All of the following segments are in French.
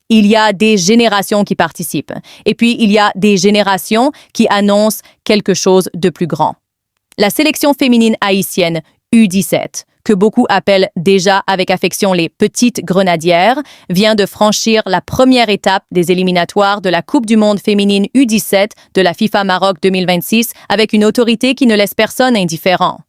il y a des générations qui participent. Et puis, il y a des générations qui annoncent quelque chose de plus grand. La sélection féminine haïtienne U17, que beaucoup appellent déjà avec affection les petites grenadières, vient de franchir la première étape des éliminatoires de la Coupe du monde féminine U17 de la FIFA Maroc 2026 avec une autorité qui ne laisse personne indifférent.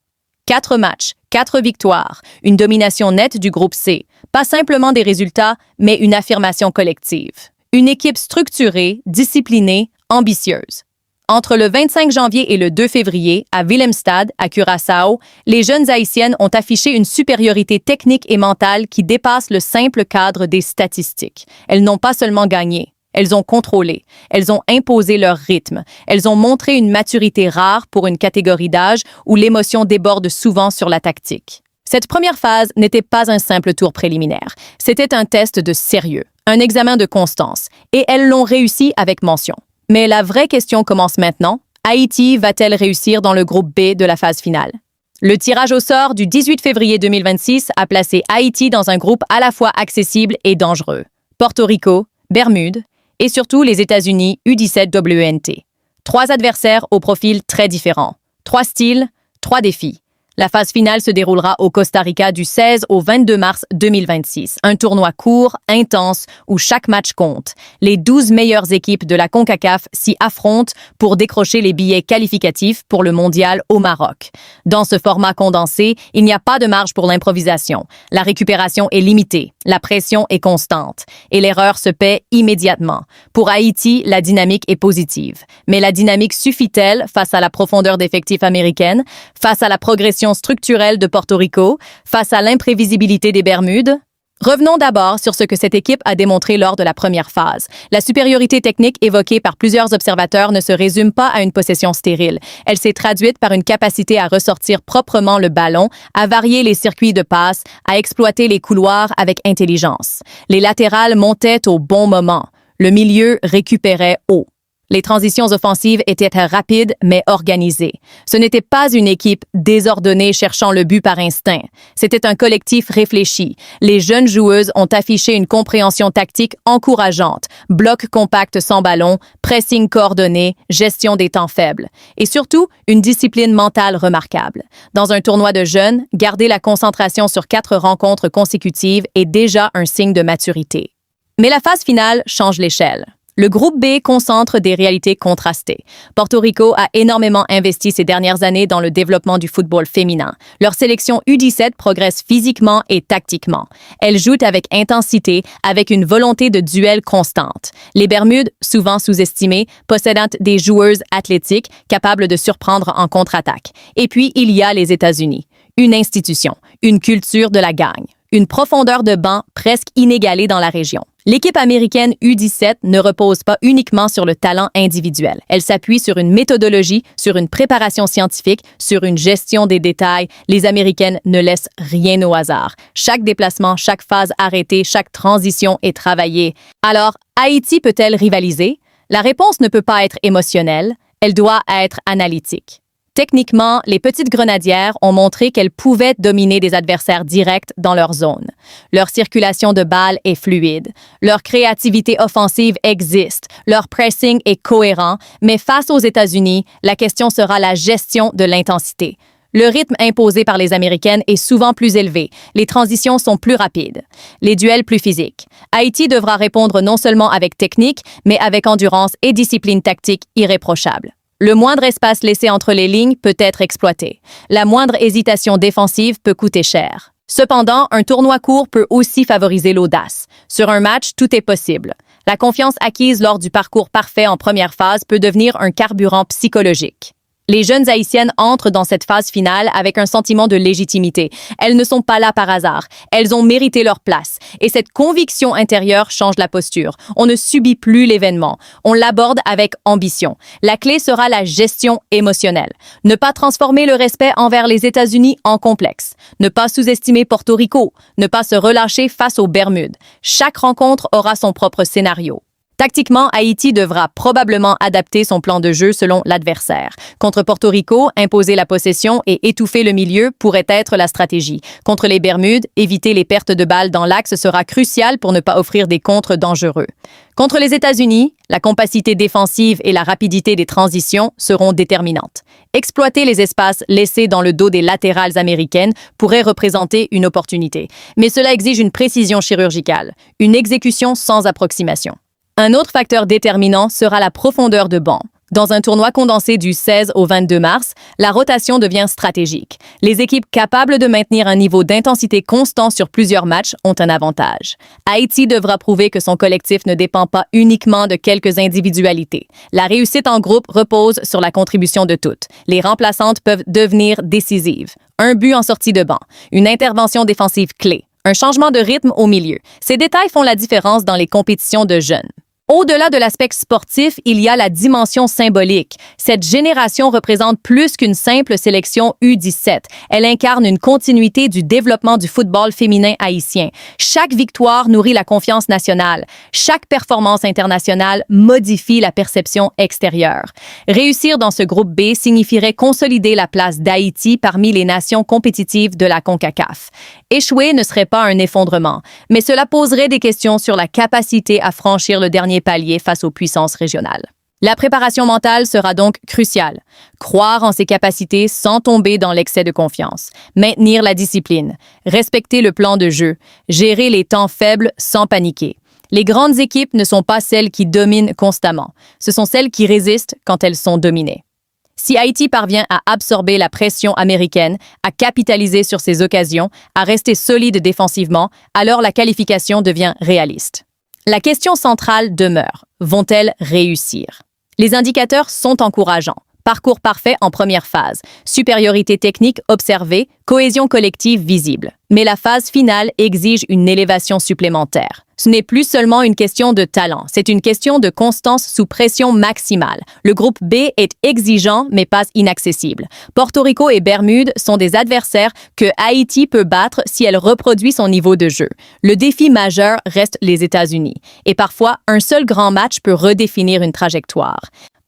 4 matchs, 4 victoires, une domination nette du groupe C. Pas simplement des résultats, mais une affirmation collective. Une équipe structurée, disciplinée, ambitieuse. Entre le 25 janvier et le 2 février, à Willemstad, à Curaçao, les jeunes Haïtiennes ont affiché une supériorité technique et mentale qui dépasse le simple cadre des statistiques. Elles n'ont pas seulement gagné, elles ont contrôlé, elles ont imposé leur rythme, elles ont montré une maturité rare pour une catégorie d'âge où l'émotion déborde souvent sur la tactique. Cette première phase n'était pas un simple tour préliminaire, c'était un test de sérieux, un examen de constance, et elles l'ont réussi avec mention. Mais la vraie question commence maintenant. Haïti va-t-elle réussir dans le groupe B de la phase finale? Le tirage au sort du 18 février 2026 a placé Haïti dans un groupe à la fois accessible et dangereux. Porto Rico, Bermudes et surtout les États-Unis U17WNT. 3 adversaires au profil très différent. 3 styles, 3 défis. La phase finale se déroulera au Costa Rica du 16 au 22 mars 2026. Un tournoi court, intense, où chaque match compte. Les 12 meilleures équipes de la CONCACAF s'y affrontent pour décrocher les billets qualificatifs pour le mondial au Maroc. Dans ce format condensé, il n'y a pas de marge pour l'improvisation. La récupération est limitée, la pression est constante et l'erreur se paie immédiatement. Pour Haïti, la dynamique est positive. Mais la dynamique suffit-elle face à la profondeur d'effectifs américaine, face à la progression structurelle de Porto Rico, face à l'imprévisibilité des Bermudes? Revenons d'abord sur ce que cette équipe a démontré lors de la première phase. La supériorité technique évoquée par plusieurs observateurs ne se résume pas à une possession stérile. Elle s'est traduite par une capacité à ressortir proprement le ballon, à varier les circuits de passe, à exploiter les couloirs avec intelligence. Les latérales montaient au bon moment. Le milieu récupérait haut. Les transitions offensives étaient rapides mais organisées. Ce n'était pas une équipe désordonnée cherchant le but par instinct. C'était un collectif réfléchi. Les jeunes joueuses ont affiché une compréhension tactique encourageante. Bloc compact sans ballon, pressing coordonné, gestion des temps faibles. Et surtout, une discipline mentale remarquable. Dans un tournoi de jeunes, garder la concentration sur 4 rencontres consécutives est déjà un signe de maturité. Mais la phase finale change l'échelle. Le groupe B concentre des réalités contrastées. Porto Rico a énormément investi ces dernières années dans le développement du football féminin. Leur sélection U17 progresse physiquement et tactiquement. Elle joue avec intensité, avec une volonté de duel constante. Les Bermudes, souvent sous-estimées, possèdent des joueuses athlétiques capables de surprendre en contre-attaque. Et puis, il y a les États-Unis. Une institution, une culture de la gagne, une profondeur de banc presque inégalée dans la région. L'équipe américaine U17 ne repose pas uniquement sur le talent individuel. Elle s'appuie sur une méthodologie, sur une préparation scientifique, sur une gestion des détails. Les Américaines ne laissent rien au hasard. Chaque déplacement, chaque phase arrêtée, chaque transition est travaillée. Alors, Haïti peut-elle rivaliser? La réponse ne peut pas être émotionnelle, elle doit être analytique. Techniquement, les petites grenadières ont montré qu'elles pouvaient dominer des adversaires directs dans leur zone. Leur circulation de balles est fluide. Leur créativité offensive existe. Leur pressing est cohérent. Mais face aux États-Unis, la question sera la gestion de l'intensité. Le rythme imposé par les Américaines est souvent plus élevé. Les transitions sont plus rapides. Les duels plus physiques. Haïti devra répondre non seulement avec technique, mais avec endurance et discipline tactique irréprochable. Le moindre espace laissé entre les lignes peut être exploité. La moindre hésitation défensive peut coûter cher. Cependant, un tournoi court peut aussi favoriser l'audace. Sur un match, tout est possible. La confiance acquise lors du parcours parfait en première phase peut devenir un carburant psychologique. Les jeunes Haïtiennes entrent dans cette phase finale avec un sentiment de légitimité. Elles ne sont pas là par hasard. Elles ont mérité leur place. Et cette conviction intérieure change la posture. On ne subit plus l'événement. On l'aborde avec ambition. La clé sera la gestion émotionnelle. Ne pas transformer le respect envers les États-Unis en complexe. Ne pas sous-estimer Porto Rico. Ne pas se relâcher face aux Bermudes. Chaque rencontre aura son propre scénario. Tactiquement, Haïti devra probablement adapter son plan de jeu selon l'adversaire. Contre Porto Rico, imposer la possession et étouffer le milieu pourrait être la stratégie. Contre les Bermudes, éviter les pertes de balles dans l'axe sera crucial pour ne pas offrir des contres dangereux. Contre les États-Unis, la compacité défensive et la rapidité des transitions seront déterminantes. Exploiter les espaces laissés dans le dos des latérales américaines pourrait représenter une opportunité. Mais cela exige une précision chirurgicale, une exécution sans approximation. Un autre facteur déterminant sera la profondeur de banc. Dans un tournoi condensé du 16 au 22 mars, la rotation devient stratégique. Les équipes capables de maintenir un niveau d'intensité constant sur plusieurs matchs ont un avantage. Haïti devra prouver que son collectif ne dépend pas uniquement de quelques individualités. La réussite en groupe repose sur la contribution de toutes. Les remplaçantes peuvent devenir décisives. Un but en sortie de banc, une intervention défensive clé, un changement de rythme au milieu. Ces détails font la différence dans les compétitions de jeunes. Au-delà de l'aspect sportif, il y a la dimension symbolique. Cette génération représente plus qu'une simple sélection U17. Elle incarne une continuité du développement du football féminin haïtien. Chaque victoire nourrit la confiance nationale. Chaque performance internationale modifie la perception extérieure. Réussir dans ce groupe B signifierait consolider la place d'Haïti parmi les nations compétitives de la CONCACAF. Échouer ne serait pas un effondrement, mais cela poserait des questions sur la capacité à franchir le dernier palier face aux puissances régionales. La préparation mentale sera donc cruciale. Croire en ses capacités sans tomber dans l'excès de confiance. Maintenir la discipline. Respecter le plan de jeu. Gérer les temps faibles sans paniquer. Les grandes équipes ne sont pas celles qui dominent constamment. Ce sont celles qui résistent quand elles sont dominées. Si Haïti parvient à absorber la pression américaine, à capitaliser sur ses occasions, à rester solide défensivement, alors la qualification devient réaliste. La question centrale demeure. Vont-elles réussir? Les indicateurs sont encourageants. Parcours parfait en première phase, supériorité technique observée, cohésion collective visible. Mais la phase finale exige une élévation supplémentaire. Ce n'est plus seulement une question de talent, c'est une question de constance sous pression maximale. Le groupe B est exigeant mais pas inaccessible. Porto Rico et Bermudes sont des adversaires que Haïti peut battre si elle reproduit son niveau de jeu. Le défi majeur reste les États-Unis. Et parfois, un seul grand match peut redéfinir une trajectoire.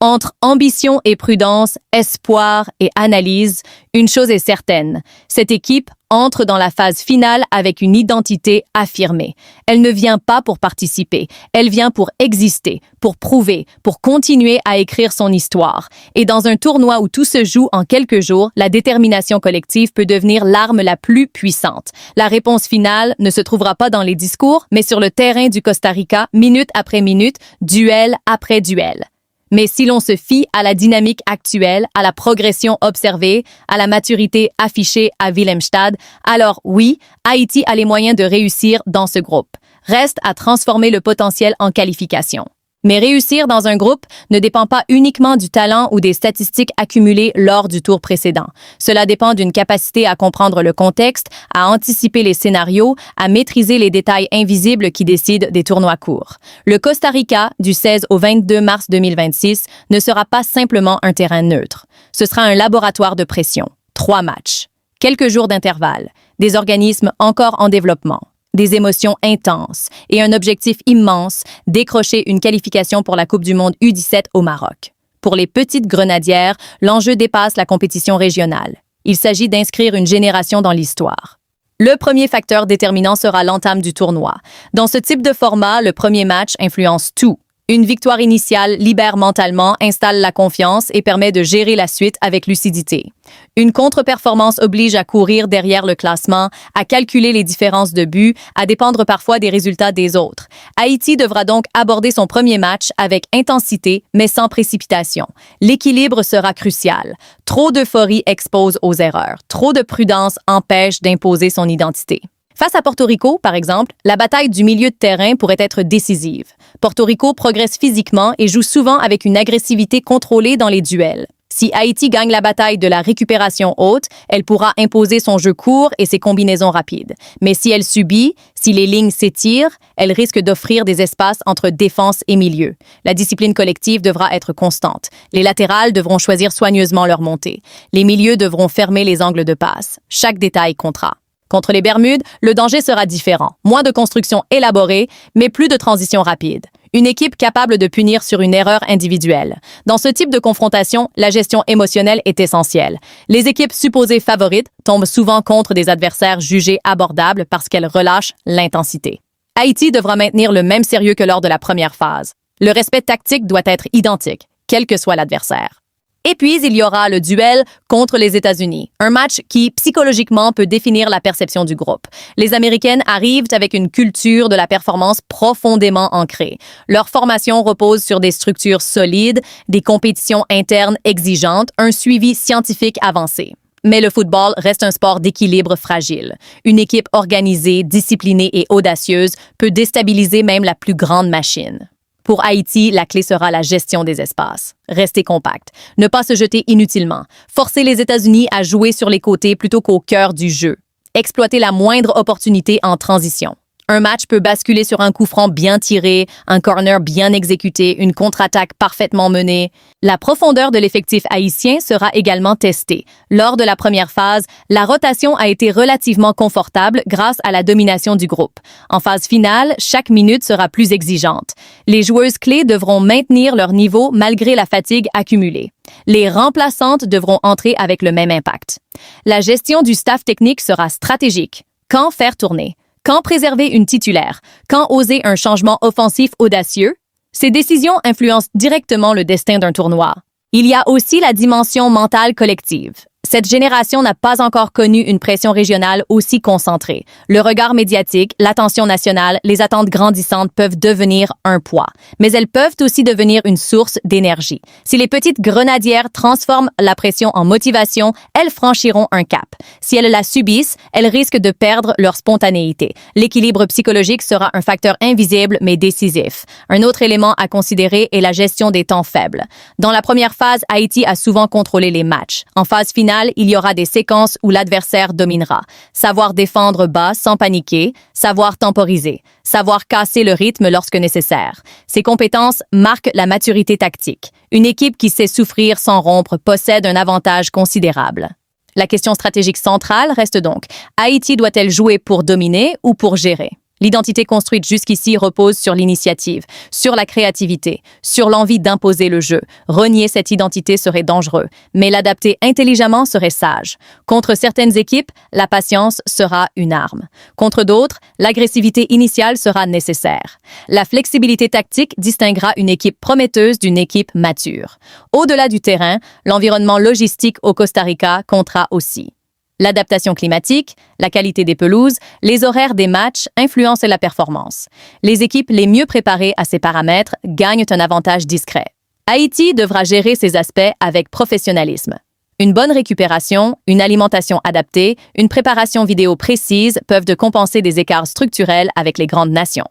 Entre ambition et prudence, espoir et analyse, une chose est certaine, cette équipe entre dans la phase finale avec une identité affirmée. Elle ne vient pas pour participer, elle vient pour exister, pour prouver, pour continuer à écrire son histoire. Et dans un tournoi où tout se joue en quelques jours, la détermination collective peut devenir l'arme la plus puissante. La réponse finale ne se trouvera pas dans les discours, mais sur le terrain du Costa Rica, minute après minute, duel après duel. Mais si l'on se fie à la dynamique actuelle, à la progression observée, à la maturité affichée à Willemstad, alors oui, Haïti a les moyens de réussir dans ce groupe. Reste à transformer le potentiel en qualification. Mais réussir dans un groupe ne dépend pas uniquement du talent ou des statistiques accumulées lors du tour précédent. Cela dépend d'une capacité à comprendre le contexte, à anticiper les scénarios, à maîtriser les détails invisibles qui décident des tournois courts. Le Costa Rica, du 16 au 22 mars 2026, ne sera pas simplement un terrain neutre. Ce sera un laboratoire de pression. 3 matchs. Quelques jours d'intervalle. Des organismes encore en développement. Des émotions intenses et un objectif immense, décrocher une qualification pour la Coupe du monde U17 au Maroc. Pour les petites grenadières, l'enjeu dépasse la compétition régionale. Il s'agit d'inscrire une génération dans l'histoire. Le premier facteur déterminant sera l'entame du tournoi. Dans ce type de format, le premier match influence tout. Une victoire initiale libère mentalement, installe la confiance et permet de gérer la suite avec lucidité. Une contre-performance oblige à courir derrière le classement, à calculer les différences de buts, à dépendre parfois des résultats des autres. Haïti devra donc aborder son premier match avec intensité, mais sans précipitation. L'équilibre sera crucial. Trop d'euphorie expose aux erreurs. Trop de prudence empêche d'imposer son identité. Face à Porto Rico, par exemple, la bataille du milieu de terrain pourrait être décisive. Porto Rico progresse physiquement et joue souvent avec une agressivité contrôlée dans les duels. Si Haïti gagne la bataille de la récupération haute, elle pourra imposer son jeu court et ses combinaisons rapides. Mais si elle subit, si les lignes s'étirent, elle risque d'offrir des espaces entre défense et milieu. La discipline collective devra être constante. Les latérales devront choisir soigneusement leur montée. Les milieux devront fermer les angles de passe. Chaque détail comptera. Contre les Bermudes, le danger sera différent. Moins de construction élaborée, mais plus de transition rapide. Une équipe capable de punir sur une erreur individuelle. Dans ce type de confrontation, la gestion émotionnelle est essentielle. Les équipes supposées favorites tombent souvent contre des adversaires jugés abordables parce qu'elles relâchent l'intensité. Haïti devra maintenir le même sérieux que lors de la première phase. Le respect tactique doit être identique, quel que soit l'adversaire. Et puis, il y aura le duel contre les États-Unis, un match qui, psychologiquement, peut définir la perception du groupe. Les Américaines arrivent avec une culture de la performance profondément ancrée. Leur formation repose sur des structures solides, des compétitions internes exigeantes, un suivi scientifique avancé. Mais le football reste un sport d'équilibre fragile. Une équipe organisée, disciplinée et audacieuse peut déstabiliser même la plus grande machine. Pour Haïti, la clé sera la gestion des espaces. Rester compact, ne pas se jeter inutilement, forcer les États-Unis à jouer sur les côtés plutôt qu'au cœur du jeu, exploiter la moindre opportunité en transition. Un match peut basculer sur un coup franc bien tiré, un corner bien exécuté, une contre-attaque parfaitement menée. La profondeur de l'effectif haïtien sera également testée. Lors de la première phase, la rotation a été relativement confortable grâce à la domination du groupe. En phase finale, chaque minute sera plus exigeante. Les joueuses clés devront maintenir leur niveau malgré la fatigue accumulée. Les remplaçantes devront entrer avec le même impact. La gestion du staff technique sera stratégique. Quand faire tourner? Quand préserver une titulaire? Quand oser un changement offensif audacieux? Ces décisions influencent directement le destin d'un tournoi. Il y a aussi la dimension mentale collective. Cette génération n'a pas encore connu une pression régionale aussi concentrée. Le regard médiatique, l'attention nationale, les attentes grandissantes peuvent devenir un poids, mais elles peuvent aussi devenir une source d'énergie. Si les petites grenadières transforment la pression en motivation, elles franchiront un cap. Si elles la subissent, elles risquent de perdre leur spontanéité. L'équilibre psychologique sera un facteur invisible mais décisif. Un autre élément à considérer est la gestion des temps faibles. Dans la première phase, Haïti a souvent contrôlé les matchs. En phase finale, il y aura des séquences où l'adversaire dominera. Savoir défendre bas sans paniquer, savoir temporiser, savoir casser le rythme lorsque nécessaire. Ces compétences marquent la maturité tactique. Une équipe qui sait souffrir sans rompre possède un avantage considérable. La question stratégique centrale reste donc, Haïti doit-elle jouer pour dominer ou pour gérer? L'identité construite jusqu'ici repose sur l'initiative, sur la créativité, sur l'envie d'imposer le jeu. Renier cette identité serait dangereux, mais l'adapter intelligemment serait sage. Contre certaines équipes, la patience sera une arme. Contre d'autres, l'agressivité initiale sera nécessaire. La flexibilité tactique distinguera une équipe prometteuse d'une équipe mature. Au-delà du terrain, l'environnement logistique au Costa Rica comptera aussi. L'adaptation climatique, la qualité des pelouses, les horaires des matchs influencent la performance. Les équipes les mieux préparées à ces paramètres gagnent un avantage discret. Haïti devra gérer ces aspects avec professionnalisme. Une bonne récupération, une alimentation adaptée, une préparation vidéo précise peuvent compenser des écarts structurels avec les grandes nations.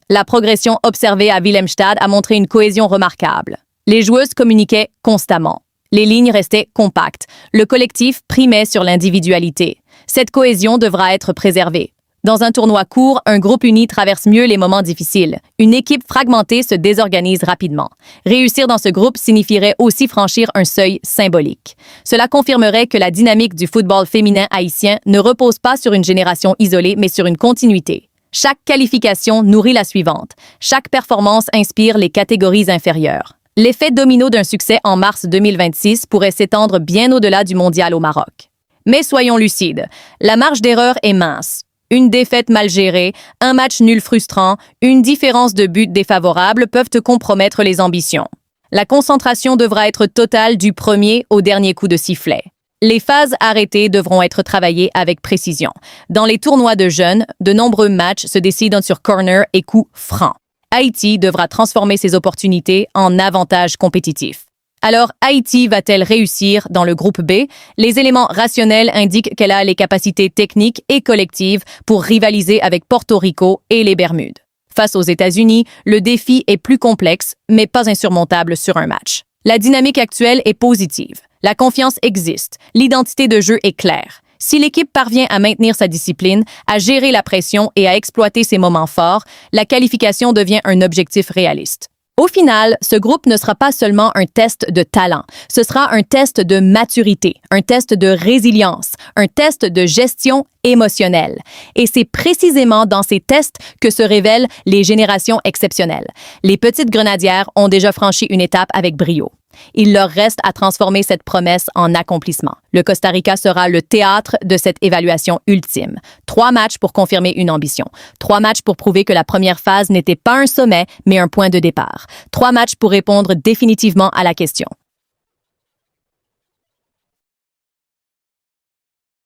La progression observée à Wilhelmstad a montré une cohésion remarquable. Les joueuses communiquaient constamment. Les lignes restaient compactes. Le collectif primait sur l'individualité. Cette cohésion devra être préservée. Dans un tournoi court, un groupe uni traverse mieux les moments difficiles. Une équipe fragmentée se désorganise rapidement. Réussir dans ce groupe signifierait aussi franchir un seuil symbolique. Cela confirmerait que la dynamique du football féminin haïtien ne repose pas sur une génération isolée, mais sur une continuité. Chaque qualification nourrit la suivante. Chaque performance inspire les catégories inférieures. L'effet domino d'un succès en mars 2026 pourrait s'étendre bien au-delà du mondial au Maroc. Mais soyons lucides, la marge d'erreur est mince. Une défaite mal gérée, un match nul frustrant, une différence de but défavorable peuvent compromettre les ambitions. La concentration devra être totale du premier au dernier coup de sifflet. Les phases arrêtées devront être travaillées avec précision. Dans les tournois de jeunes, de nombreux matchs se décident sur corner et coups francs. Haïti devra transformer ses opportunités en avantages compétitifs. Alors, Haïti va-t-elle réussir dans le groupe B? Les éléments rationnels indiquent qu'elle a les capacités techniques et collectives pour rivaliser avec Porto Rico et les Bermudes. Face aux États-Unis, le défi est plus complexe, mais pas insurmontable sur un match. La dynamique actuelle est positive. La confiance existe. L'identité de jeu est claire. Si l'équipe parvient à maintenir sa discipline, à gérer la pression et à exploiter ses moments forts, la qualification devient un objectif réaliste. Au final, ce groupe ne sera pas seulement un test de talent, ce sera un test de maturité, un test de résilience, un test de gestion émotionnelle. Et c'est précisément dans ces tests que se révèlent les générations exceptionnelles. Les petites grenadières ont déjà franchi une étape avec brio. Il leur reste à transformer cette promesse en accomplissement. Le Costa Rica sera le théâtre de cette évaluation ultime. 3 matchs pour confirmer une ambition. 3 matchs pour prouver que la première phase n'était pas un sommet, mais un point de départ. 3 matchs pour répondre définitivement à la question.